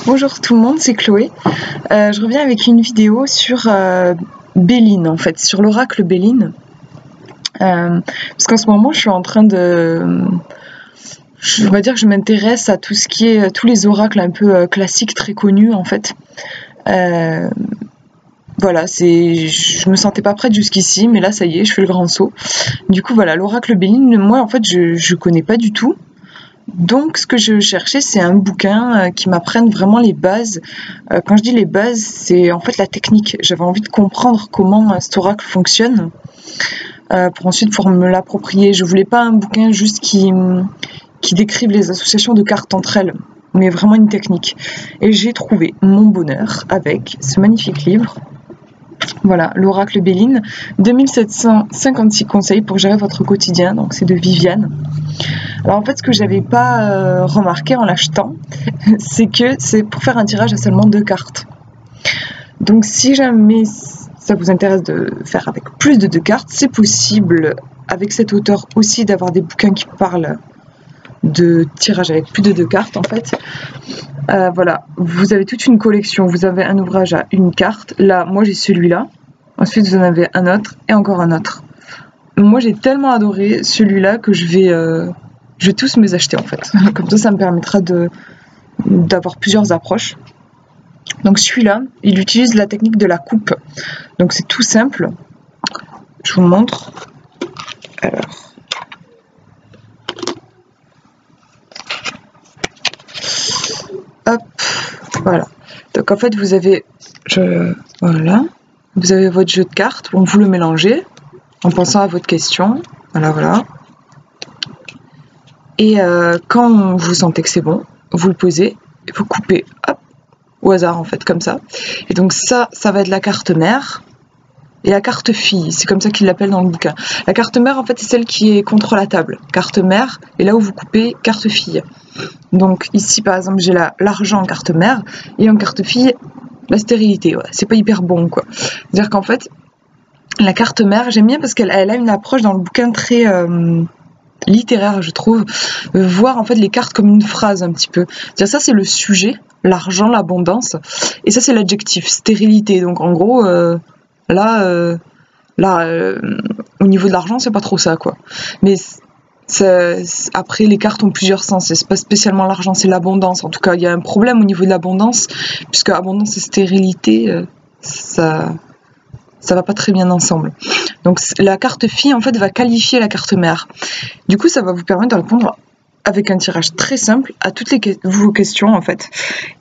Bonjour tout le monde, c'est Chloé. Je reviens avec une vidéo sur Béline, en fait, sur l'oracle Béline. Parce qu'en ce moment, je suis en train de... On va dire que je m'intéresse à tout ce qui est... tous les oracles un peu classiques, très connus, en fait. Voilà, je me sentais pas prête jusqu'ici, mais là, ça y est, je fais le grand saut. Du coup, voilà, l'oracle Béline, moi, en fait, je connais pas du tout. Donc, ce que je cherchais, c'est un bouquin qui m'apprenne vraiment les bases. Quand je dis les bases, c'est en fait la technique. J'avais envie de comprendre comment cet oracle fonctionne pour ensuite pouvoir me l'approprier. Je voulais pas un bouquin juste qui décrive les associations de cartes entre elles, mais vraiment une technique. Et j'ai trouvé mon bonheur avec ce magnifique livre. Voilà, l'oracle Béline, 2756 conseils pour gérer votre quotidien. Donc, c'est de Viviane. Alors en fait, ce que j'avais pas remarqué en l'achetant, c'est que c'est pour faire un tirage à seulement 2 cartes. Donc si jamais ça vous intéresse de faire avec plus de 2 cartes, c'est possible avec cet auteur aussi d'avoir des bouquins qui parlent de tirage avec plus de 2 cartes en fait. Voilà, vous avez toute une collection, vous avez un ouvrage à 1 carte. Là, moi j'ai celui-là. Ensuite, vous en avez un autre et encore un autre. Moi j'ai tellement adoré celui-là que je vais tous me les acheter en fait. Comme ça me permettra d'avoir plusieurs approches. Donc celui-là, il utilise la technique de la coupe. Donc c'est tout simple. Je vous montre. Alors. Hop. Voilà. Donc en fait vous avez... Voilà. Vous avez votre jeu de cartes. Bon, vous le mélangez en pensant à votre question. Voilà, voilà. Et quand vous sentez que c'est bon, vous le posez, et vous coupez, hop, au hasard en fait, comme ça. Et donc ça va être la carte mère et la carte fille, c'est comme ça qu'ils l'appellent dans le bouquin. La carte mère en fait c'est celle qui est contre la table, carte mère, et là où vous coupez, carte fille. Donc ici par exemple j'ai l'argent en carte mère, et en carte fille, la stérilité, ouais, c'est pas hyper bon quoi. C'est-à-dire qu'en fait, la carte mère, j'aime bien parce qu'elle a une approche dans le bouquin très... littéraire je trouve, voir en fait les cartes comme une phrase un petit peu. C'est-à-dire ça c'est le sujet, l'argent, l'abondance, et ça c'est l'adjectif, stérilité. Donc en gros là au niveau de l'argent c'est pas trop ça quoi. Mais après les cartes ont plusieurs sens, c'est pas spécialement l'argent, c'est l'abondance. En tout cas il y a un problème au niveau de l'abondance, puisque abondance et stérilité ça va pas très bien ensemble. Donc la carte fille en fait va qualifier la carte mère. Du coup ça va vous permettre de répondre avec un tirage très simple à toutes vos questions en fait,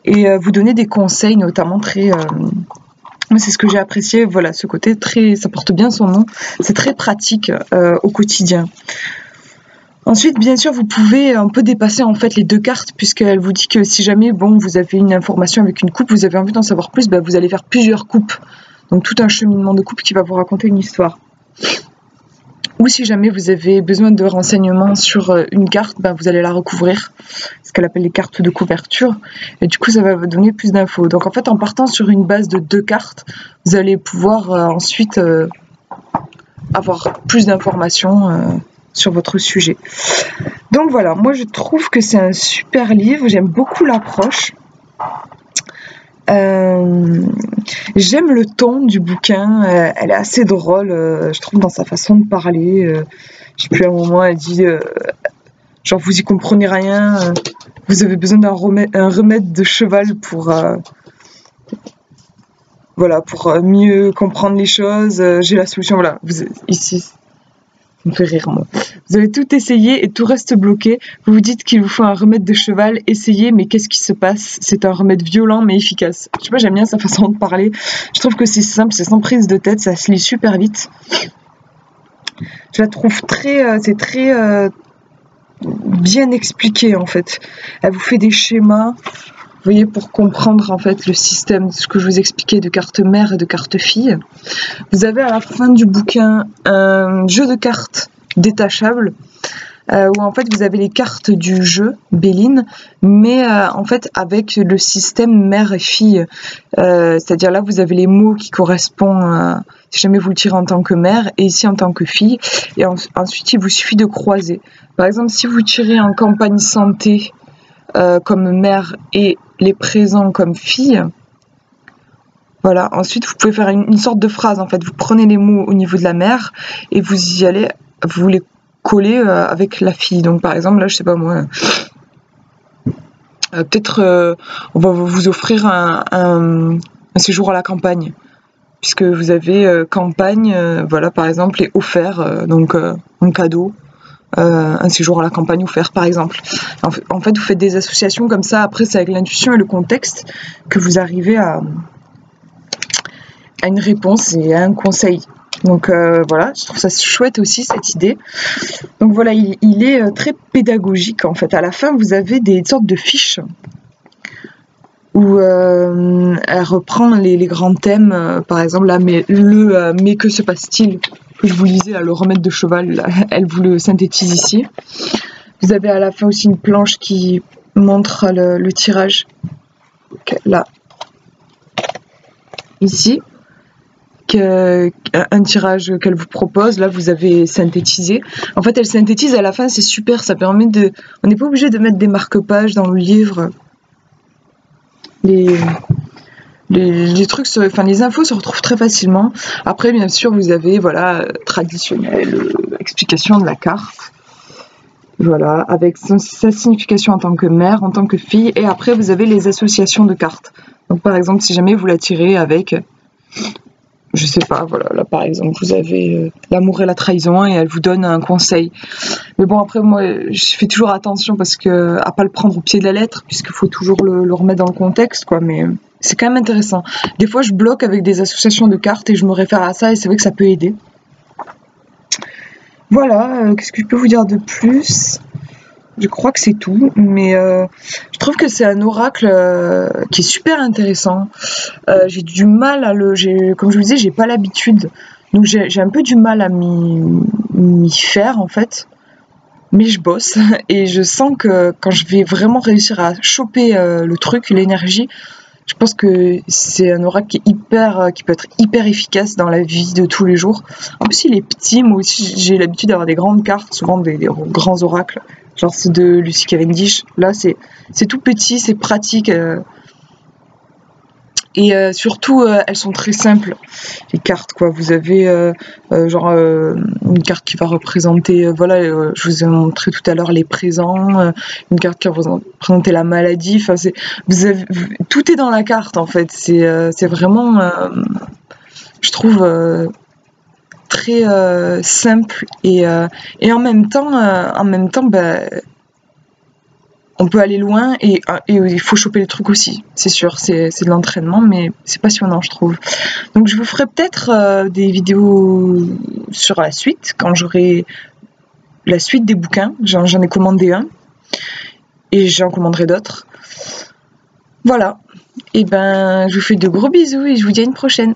et vous donner des conseils notamment très... c'est ce que j'ai apprécié, voilà, ce côté très... ça porte bien son nom, c'est très pratique au quotidien. Ensuite, bien sûr, vous pouvez un peu dépasser en fait les 2 cartes, puisqu'elle vous dit que si jamais bon vous avez une information avec une coupe, vous avez envie d'en savoir plus, bah, vous allez faire plusieurs coupes. Donc tout un cheminement de coupe qui va vous raconter une histoire. Ou si jamais vous avez besoin de renseignements sur une carte, bah, vous allez la recouvrir, ce qu'elle appelle les cartes de couverture, et du coup ça va vous donner plus d'infos. Donc en fait en partant sur une base de 2 cartes, vous allez pouvoir ensuite avoir plus d'informations sur votre sujet. Donc voilà, moi je trouve que c'est un super livre, j'aime beaucoup l'approche. J'aime le ton du bouquin, elle est assez drôle, je trouve, dans sa façon de parler. Je sais plus, à un moment elle dit genre vous y comprenez rien, vous avez besoin d'un remède de cheval pour voilà, pour mieux comprendre les choses, j'ai la solution. Voilà, ici ça me fait rire moi. Vous avez tout essayé et tout reste bloqué. Vous vous dites qu'il vous faut un remède de cheval. Essayez, mais qu'est-ce qui se passe? C'est un remède violent mais efficace. Je sais pas, j'aime bien sa façon de parler. Je trouve que c'est simple, c'est sans prise de tête, ça se lit super vite. Je la trouve c'est très bien expliqué en fait. Elle vous fait des schémas, vous voyez, pour comprendre en fait le système, ce que je vous expliquais de carte mère et de carte fille. Vous avez à la fin du bouquin un jeu de cartes détachable, où en fait vous avez les cartes du jeu Béline, mais en fait avec le système mère et fille, c'est-à-dire là vous avez les mots qui correspondent si jamais vous le tirez en tant que mère et ici en tant que fille, et ensuite il vous suffit de croiser. Par exemple si vous tirez en campagne santé comme mère et les présents comme fille. Voilà, ensuite vous pouvez faire une sorte de phrase en fait. Vous prenez les mots au niveau de la mère et vous y allez, vous les collez avec la fille. Donc par exemple, là je sais pas moi, peut-être on va vous offrir un séjour à la campagne. Puisque vous avez campagne, voilà par exemple, est offert, donc en cadeau, un séjour à la campagne offert par exemple. En fait, vous faites des associations comme ça, après c'est avec l'intuition et le contexte que vous arrivez à une réponse et à un conseil. Donc voilà, je trouve ça chouette aussi cette idée. Donc voilà, il est très pédagogique en fait. À la fin, vous avez des sortes de fiches où elle reprend les grands thèmes, par exemple là, mais que se passe-t-il que je vous lisais, là, le remède de cheval, là, elle vous le synthétise ici. Vous avez à la fin aussi une planche qui montre le tirage, là, ici, un tirage qu'elle vous propose, là vous avez synthétisé. En fait elle synthétise à la fin, c'est super, ça permet de... On n'est pas obligé de mettre des marque-pages dans le livre. Les trucs, enfin les infos se retrouvent très facilement. Après bien sûr vous avez voilà traditionnelle explication de la carte, voilà avec sa signification en tant que mère, en tant que fille, et après vous avez les associations de cartes. Donc par exemple si jamais vous la tirez avec, je sais pas, voilà là par exemple vous avez l'amour et la trahison et elle vous donne un conseil. Mais bon après moi je fais toujours attention parce que à pas le prendre au pied de la lettre puisqu'il faut toujours le remettre dans le contexte quoi, mais c'est quand même intéressant. Des fois je bloque avec des associations de cartes et je me réfère à ça et c'est vrai que ça peut aider. Voilà, qu'est-ce que je peux vous dire de plus? Je crois que c'est tout, mais je trouve que c'est un oracle qui est super intéressant. J'ai du mal à comme je vous disais, j'ai pas l'habitude, donc j'ai un peu du mal à m'y faire en fait. Mais je bosse et je sens que quand je vais vraiment réussir à choper le truc, l'énergie, je pense que c'est un oracle qui peut être hyper efficace dans la vie de tous les jours. En plus, il est petit. Moi aussi, j'ai l'habitude d'avoir des grandes cartes, souvent des grands oracles, genre ceux de Lucy Cavendish. Là, c'est tout petit, c'est pratique. Et surtout, elles sont très simples, les cartes, quoi. Vous avez genre une carte qui va représenter, voilà, je vous ai montré tout à l'heure les présents, une carte qui va représenter la maladie. Enfin, tout est dans la carte, en fait. C'est vraiment, je trouve, très simple et en même temps, bah, on peut aller loin et il faut choper le truc aussi, c'est sûr, c'est de l'entraînement, mais c'est passionnant, je trouve. Donc je vous ferai peut-être des vidéos sur la suite, quand j'aurai la suite des bouquins. J'en ai commandé un et j'en commanderai d'autres. Voilà, et ben je vous fais de gros bisous et je vous dis à une prochaine.